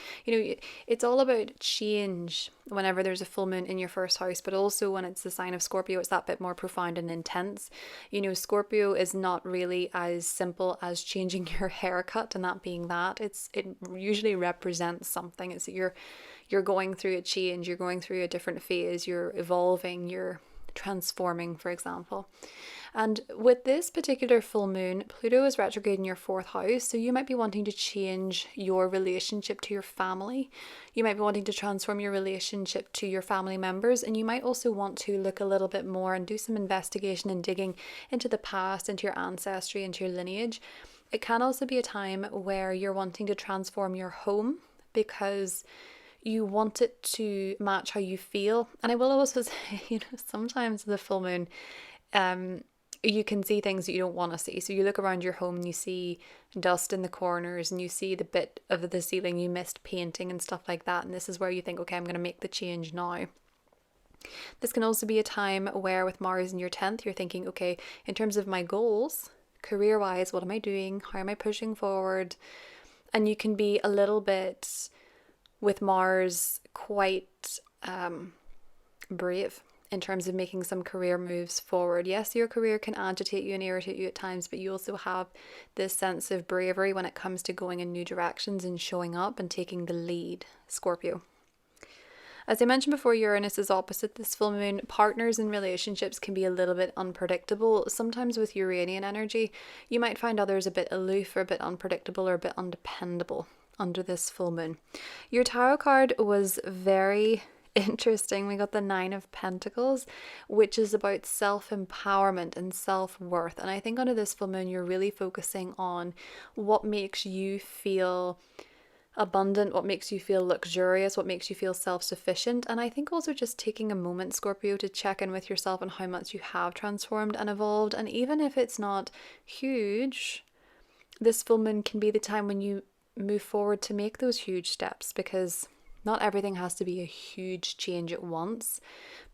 it's all about change whenever there's a full moon in your first house, but also when it's the sign of Scorpio, it's that bit more profound and intense. Scorpio is not really as simple as changing your haircut and that being that. It usually represents something. It's that you're going through a change, you're going through a different phase, you're evolving, you're transforming, for example. And with this particular full moon, Pluto is retrograde in your 4th house, so you might be wanting to change your relationship to your family. You might be wanting to transform your relationship to your family members, and you might also want to look a little bit more and do some investigation and digging into the past, into your ancestry, into your lineage. It can also be a time where you're wanting to transform your home because you want it to match how you feel. And I will also say, sometimes the full moon, you can see things that you don't want to see. So you look around your home and you see dust in the corners and you see the bit of the ceiling you missed painting and stuff like that. And this is where you think, okay, I'm going to make the change now. This can also be a time where with Mars in your 10th, you're thinking, okay, in terms of my goals, career-wise, what am I doing? How am I pushing forward? And you can be a little bit, with Mars, quite brave in terms of making some career moves forward. Yes, your career can agitate you and irritate you at times, but you also have this sense of bravery when it comes to going in new directions and showing up and taking the lead, Scorpio. As I mentioned before, Uranus is opposite this full moon. Partners and relationships can be a little bit unpredictable. Sometimes with Uranian energy, you might find others a bit aloof or a bit unpredictable or a bit undependable under this full moon. Your tarot card was very interesting. We got the 9 of Pentacles, which is about self-empowerment and self-worth. And I think under this full moon, you're really focusing on what makes you feel abundant, what makes you feel luxurious, what makes you feel self-sufficient. And I think also just taking a moment, Scorpio, to check in with yourself on how much you have transformed and evolved. And even if it's not huge, this full moon can be the time when you move forward to make those huge steps, because not everything has to be a huge change at once,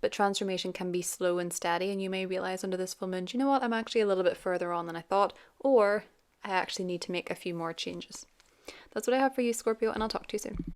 but transformation can be slow and steady. And you may realize under this full moon, you know what, I'm actually a little bit further on than I thought, or I actually need to make a few more changes. That's what I have for you, Scorpio, and I'll talk to you soon.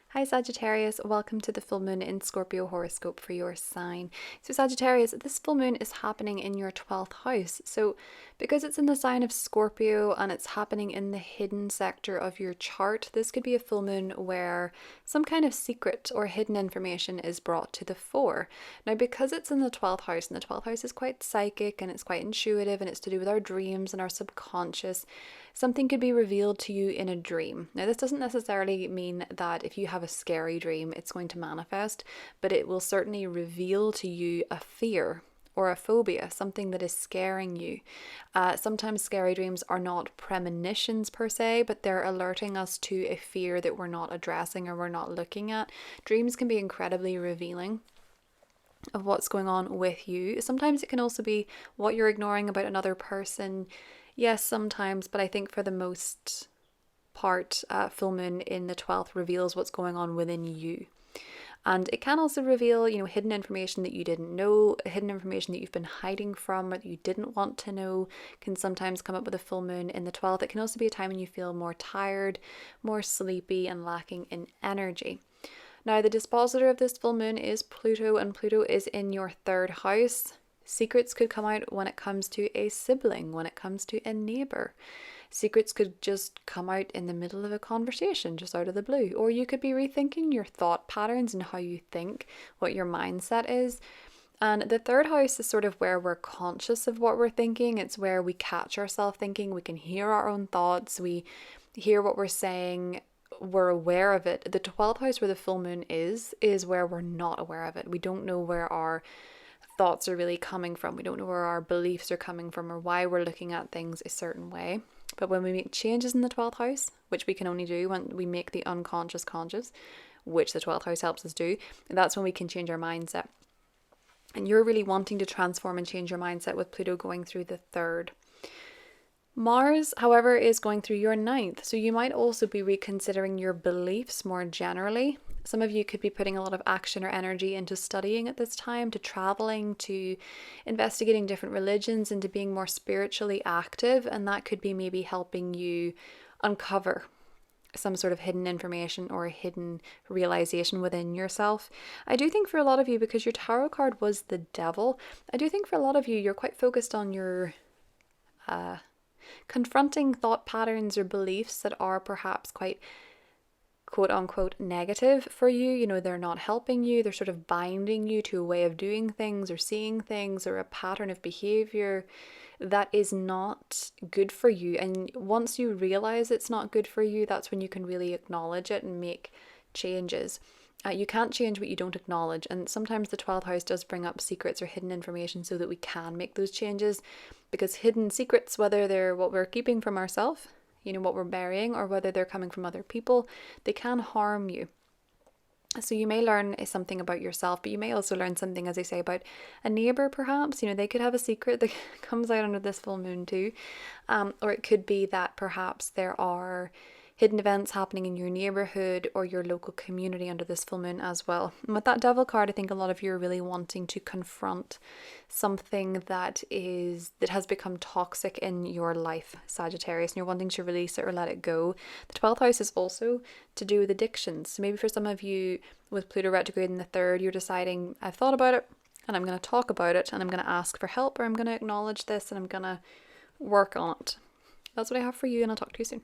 Hi Sagittarius, welcome to the full moon in Scorpio horoscope for your sign. So Sagittarius, this full moon is happening in your 12th house. So because it's in the sign of Scorpio and it's happening in the hidden sector of your chart, this could be a full moon where some kind of secret or hidden information is brought to the fore. Now because it's in the 12th house, and the 12th house is quite psychic and it's quite intuitive and it's to do with our dreams and our subconscious, something could be revealed to you in a dream. Now, this doesn't necessarily mean that if you have a scary dream, it's going to manifest, but it will certainly reveal to you a fear or a phobia, something that is scaring you. Sometimes scary dreams are not premonitions per se, but they're alerting us to a fear that we're not addressing or we're not looking at. Dreams can be incredibly revealing of what's going on with you. Sometimes it can also be what you're ignoring about another person. Yes, sometimes, but I think for the most part, full moon in the 12th reveals what's going on within you. And it can also reveal, hidden information that you didn't know, hidden information that you've been hiding from or that you didn't want to know can sometimes come up with a full moon in the 12th. It can also be a time when you feel more tired, more sleepy, and lacking in energy. Now, the dispositor of this full moon is Pluto, and Pluto is in your 3rd house. Secrets could come out when it comes to a sibling, when it comes to a neighbor. Secrets could just come out in the middle of a conversation, just out of the blue. Or you could be rethinking your thought patterns and how you think, what your mindset is. And the 3rd house is sort of where we're conscious of what we're thinking. It's where we catch ourselves thinking. We can hear our own thoughts. We hear what we're saying. We're aware of it. The 12th house, where the full moon is where we're not aware of it. We don't know where our thoughts are really coming from. We don't know where our beliefs are coming from or why we're looking at things a certain way. But when we make changes in the 12th house, which we can only do when we make the unconscious conscious, which the 12th house helps us do, that's when we can change our mindset. And you're really wanting to transform and change your mindset with Pluto going through the 3rd. Mars, however, is going through your 9th. So you might also be reconsidering your beliefs more generally. Some of you could be putting a lot of action or energy into studying at this time, to traveling, to investigating different religions, into being more spiritually active. And that could be maybe helping you uncover some sort of hidden information or a hidden realization within yourself. I do think for a lot of you, because your tarot card was the Devil, I do think for a lot of you, you're quite focused on your confronting thought patterns or beliefs that are perhaps quite quote unquote negative for you. They're not helping you. They're sort of binding you to a way of doing things or seeing things or a pattern of behavior that is not good for you. And once you realize it's not good for you, that's when you can really acknowledge it and make changes. You can't change what you don't acknowledge. And sometimes the 12th house does bring up secrets or hidden information so that we can make those changes, because hidden secrets, whether they're what we're keeping from ourselves, what we're burying, or whether they're coming from other people, they can harm you. So you may learn something about yourself, but you may also learn something, as I say, about a neighbor perhaps. They could have a secret that comes out under this full moon too. Or it could be that perhaps there are hidden events happening in your neighborhood or your local community under this full moon as well. And with that Devil card, I think a lot of you are really wanting to confront something that has become toxic in your life, Sagittarius, and you're wanting to release it or let it go. The 12th house is also to do with addictions. So maybe for some of you with Pluto retrograde in the 3rd, you're deciding, I've thought about it and I'm going to talk about it and I'm going to ask for help, or I'm going to acknowledge this and I'm going to work on it. That's what I have for you, and I'll talk to you soon.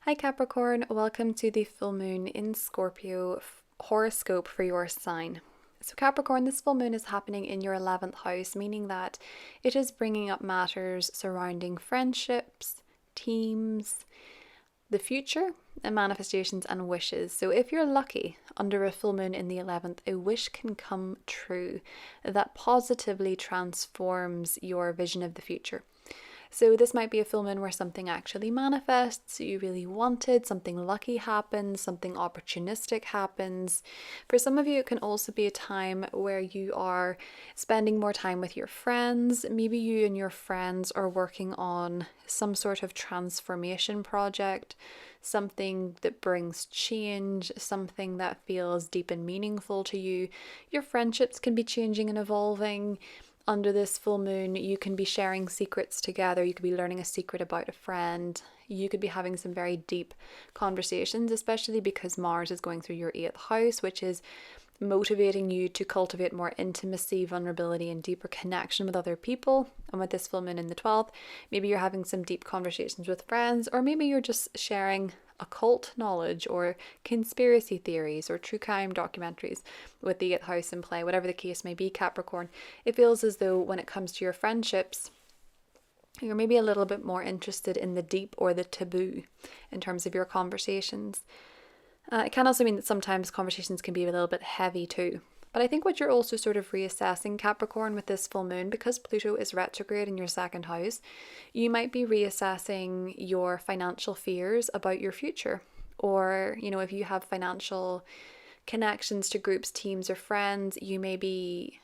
Hi Capricorn, welcome to the full moon in Scorpio horoscope for your sign. So Capricorn, this full moon is happening in your 11th house, meaning that it is bringing up matters surrounding friendships, teams, the future, and manifestations and wishes. So if you're lucky under a full moon in the 11th, a wish can come true that positively transforms your vision of the future. So this might be a full moon where something actually manifests you really wanted, something lucky happens, something opportunistic happens. For some of you, it can also be a time where you are spending more time with your friends. Maybe you and your friends are working on some sort of transformation project, something that brings change, something that feels deep and meaningful to you. Your friendships can be changing and evolving. Under this full moon, you can be sharing secrets together. You could be learning a secret about a friend. You could be having some very deep conversations, especially because Mars is going through your 8th house, which is motivating you to cultivate more intimacy, vulnerability, and deeper connection with other people. And with this full moon in the 12th, maybe you're having some deep conversations with friends, or maybe you're just sharing occult knowledge or conspiracy theories or true crime documentaries with the 8th house in play. Whatever the case may be, Capricorn, it feels as though when it comes to your friendships, you're maybe a little bit more interested in the deep or the taboo in terms of your conversations. It can also mean that sometimes conversations can be a little bit heavy too. But I think what you're also sort of reassessing, Capricorn, with this full moon, because Pluto is retrograde in your 2nd house, you might be reassessing your financial fears about your future. Or, if you have financial connections to groups, teams, or friends, you may be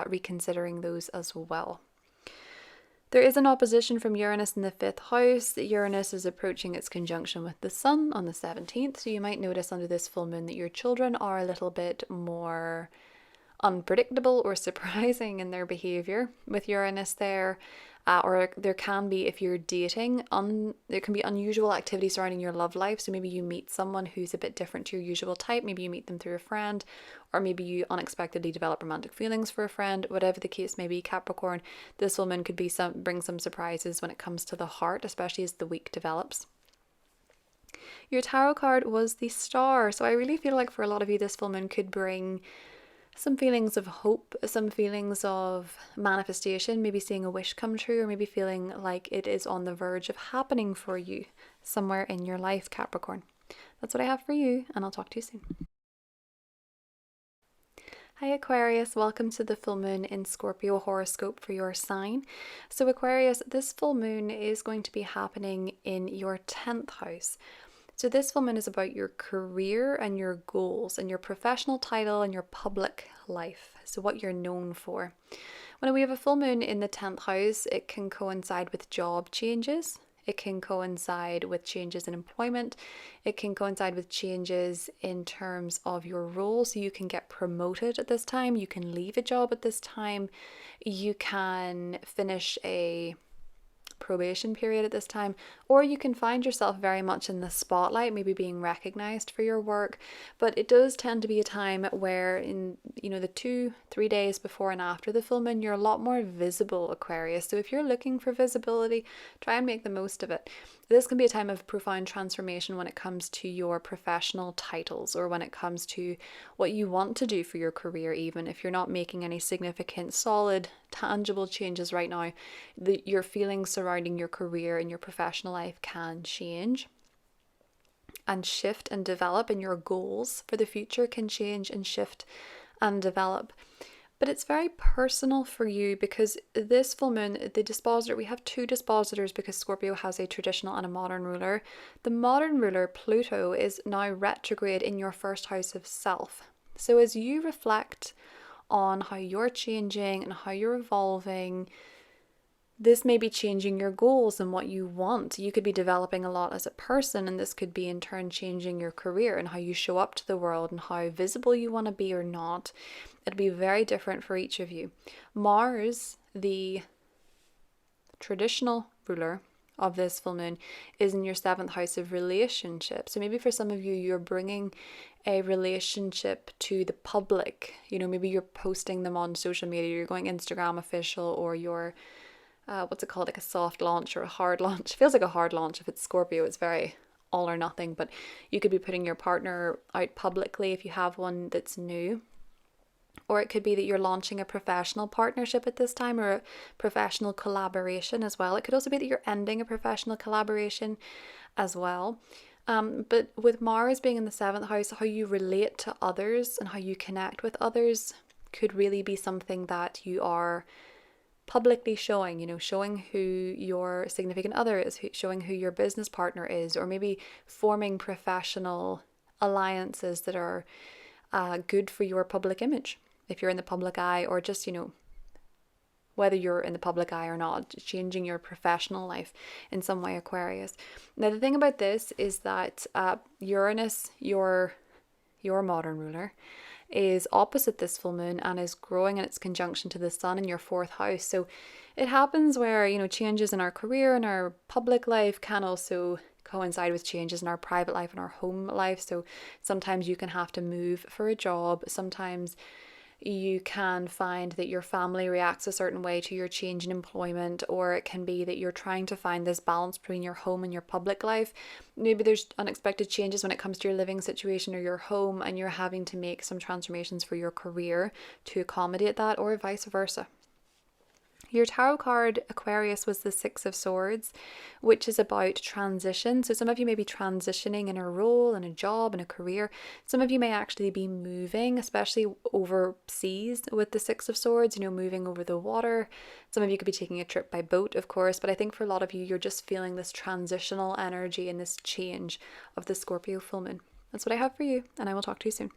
reconsidering those as well. There is an opposition from Uranus in the 5th house. Uranus is approaching its conjunction with the Sun on the 17th, so you might notice under this full moon that your children are a little bit more unpredictable or surprising in their behavior with Uranus there. Or there can be, if you're dating, there can be unusual activity surrounding your love life. So maybe you meet someone who's a bit different to your usual type. Maybe you meet them through a friend, or maybe you unexpectedly develop romantic feelings for a friend. Whatever the case may be, Capricorn, this woman could be bring some surprises when it comes to the heart, especially as the week develops. Your tarot card was the Star. So I really feel like for a lot of you, this full moon could bring some feelings of hope, some feelings of manifestation, maybe seeing a wish come true, or maybe feeling like it is on the verge of happening for you somewhere in your life, Capricorn. That's what I have for you, and I'll talk to you soon. Hi Aquarius, welcome to the full moon in Scorpio horoscope for your sign. So Aquarius, this full moon is going to be happening in your 10th house. So this full moon is about your career and your goals and your professional title and your public life. So what you're known for. When we have a full moon in the 10th house, it can coincide with job changes. It can coincide with changes in employment. It can coincide with changes in terms of your role. So you can get promoted at this time. You can leave a job at this time. You can finish a probation period at this time, or you can find yourself very much in the spotlight, maybe being recognized for your work. But it does tend to be a time where in the 2-3 days before and after the full moon, you're a lot more visible, Aquarius. So if you're looking for visibility, try and make the most of it. This can be a time of profound transformation when it comes to your professional titles, or when it comes to what you want to do for your career. Even if you're not making any significant, solid, tangible changes right now, your feelings surrounding your career and your professional life can change and shift and develop, and your goals for the future can change and shift and develop. But it's very personal for you, because this full moon, the dispositor, we have 2 dispositors because Scorpio has a traditional and a modern ruler. The modern ruler, Pluto, is now retrograde in your 1st house of self. So as you reflect on how you're changing and how you're evolving, this may be changing your goals and what you want. You could be developing a lot as a person, and this could be in turn changing your career and how you show up to the world and how visible you want to be or not. It'll be very different for each of you. Mars, the traditional ruler of this full moon, is in your 7th house of relationships. So maybe for some of you, you're bringing a relationship to the public. Maybe you're posting them on social media, you're going Instagram official, or you're what's it called, like a soft launch or a hard launch. It feels like a hard launch. If it's Scorpio, it's very all or nothing, but you could be putting your partner out publicly if you have one that's new. Or it could be that you're launching a professional partnership at this time, or a professional collaboration as well. It could also be that you're ending a professional collaboration as well. But with Mars being in the 7th house, how you relate to others and how you connect with others could really be something that you are publicly showing, showing who your significant other is, showing who your business partner is, or maybe forming professional alliances that are good for your public image if you're in the public eye, or just, whether you're in the public eye or not, changing your professional life in some way, Aquarius. Now, the thing about this is that Uranus, your modern ruler, is opposite this full moon and is growing in its conjunction to the sun in your 4th house. So it happens where, changes in our career and our public life can also coincide with changes in our private life and our home life. So sometimes you can have to move for a job. Sometimes you can find that your family reacts a certain way to your change in employment, or it can be that you're trying to find this balance between your home and your public life. Maybe there's unexpected changes when it comes to your living situation or your home, and you're having to make some transformations for your career to accommodate that, or vice versa. Your tarot card, Aquarius, was the 6 of Swords, which is about transition. So some of you may be transitioning in a role, in a job, in a career. Some of you may actually be moving, especially overseas with the 6 of Swords, moving over the water. Some of you could be taking a trip by boat, of course, but I think for a lot of you, you're just feeling this transitional energy and this change of the Scorpio full moon. That's what I have for you, and I will talk to you soon.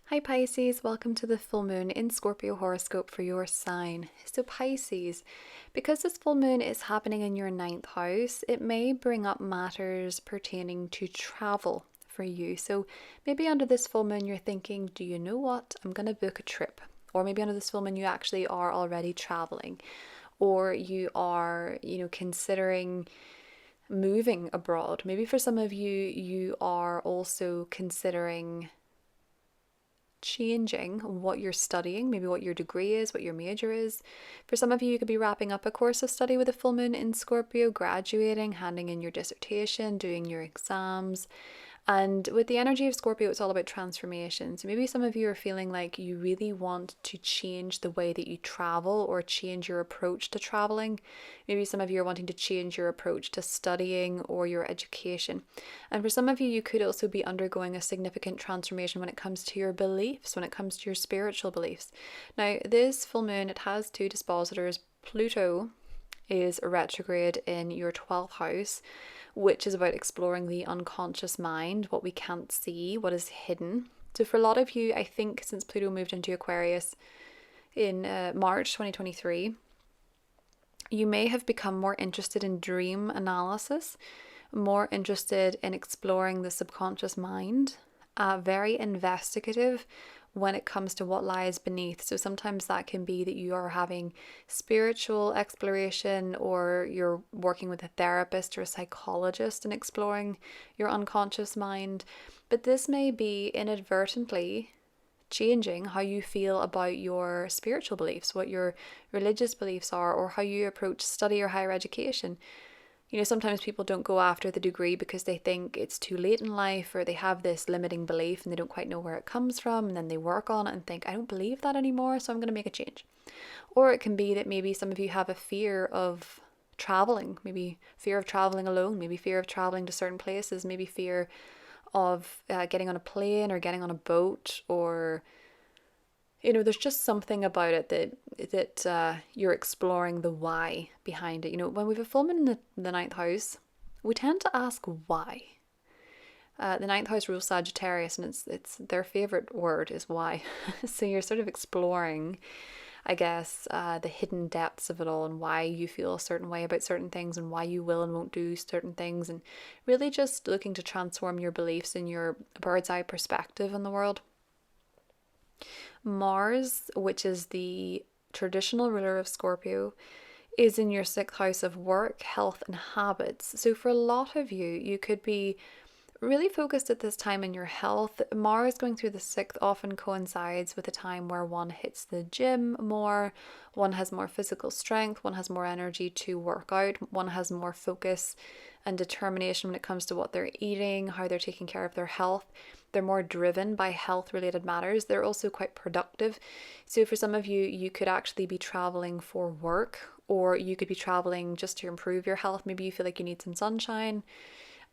Hi Pisces, welcome to the full moon in Scorpio horoscope for your sign. So Pisces, because this full moon is happening in your 9th house, it may bring up matters pertaining to travel for you. So maybe under this full moon you're thinking, do you know what? I'm going to book a trip. Or maybe under this full moon you actually are already traveling. Or you are, considering moving abroad. Maybe for some of you, you are also considering changing what you're studying, maybe what your degree is, what your major is. For some of you, you could be wrapping up a course of study with a full moon in Scorpio, graduating, handing in your dissertation, doing your exams. And with the energy of Scorpio, it's all about transformation. So maybe some of you are feeling like you really want to change the way that you travel, or change your approach to traveling. Maybe some of you are wanting to change your approach to studying or your education. And for some of you, you could also be undergoing a significant transformation when it comes to your beliefs, when it comes to your spiritual beliefs. Now, this full moon, it has 2 dispositors. Pluto is retrograde in your 12th house, which is about exploring the unconscious mind, what we can't see, what is hidden. So for a lot of you, I think since Pluto moved into Aquarius in March 2023, you may have become more interested in dream analysis, more interested in exploring the subconscious mind, very investigative when it comes to what lies beneath. So sometimes that can be that you are having spiritual exploration, or you're working with a therapist or a psychologist and exploring your unconscious mind. But this may be inadvertently changing how you feel about your spiritual beliefs, what your religious beliefs are, or how you approach study or higher education. Sometimes people don't go after the degree because they think it's too late in life, or they have this limiting belief and they don't quite know where it comes from, and then they work on it and think, I don't believe that anymore, so I'm going to make a change. Or it can be that maybe some of you have a fear of traveling, maybe fear of traveling alone, maybe fear of traveling to certain places, maybe fear of getting on a plane or getting on a boat, or there's just something about it that you're exploring the why behind it. When we have a full moon in the 9th house, we tend to ask why. The 9th house rules Sagittarius, and it's their favorite word is why. So you're sort of exploring, I guess, the hidden depths of it all, and why you feel a certain way about certain things, and why you will and won't do certain things, and really just looking to transform your beliefs and your bird's eye perspective on the world. Mars, which is the traditional ruler of Scorpio, is in your 6th house of work, health, and habits. So for a lot of you, you could be really focused at this time in your health. Mars going through the 6th often coincides with a time where one hits the gym more, one has more physical strength, one has more energy to work out, one has more focus and determination when it comes to what they're eating, how they're taking care of their health. They're more driven by health related matters. They're also quite productive. So for some of you, you could actually be traveling for work, or you could be traveling just to improve your health. Maybe you feel like you need some sunshine.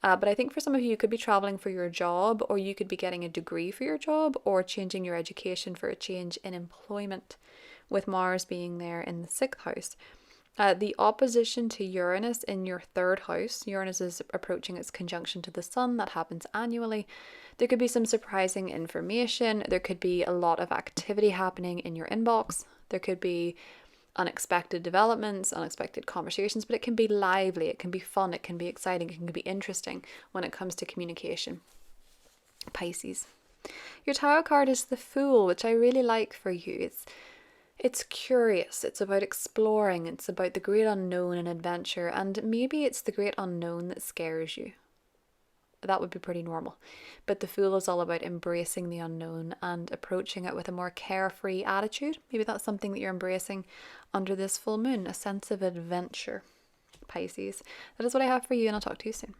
But I think for some of you, you could be traveling for your job, or you could be getting a degree for your job, or changing your education for a change in employment, with Mars being there in the 6th house. The opposition to Uranus in your 3rd house, Uranus is approaching its conjunction to the Sun. That happens annually. There could be some surprising information. There could be a lot of activity happening in your inbox. There could be unexpected developments, unexpected conversations, but it can be lively, it can be fun, it can be exciting, it can be interesting when it comes to communication. Pisces. Your tarot card is the Fool, which I really like for you. It's curious, it's about exploring, it's about the great unknown and adventure, and maybe it's the great unknown that scares you. That would be pretty normal. But the Fool is all about embracing the unknown and approaching it with a more carefree attitude. Maybe that's something that you're embracing under this full moon, a sense of adventure. Pisces. That is what I have for you, and I'll talk to you soon.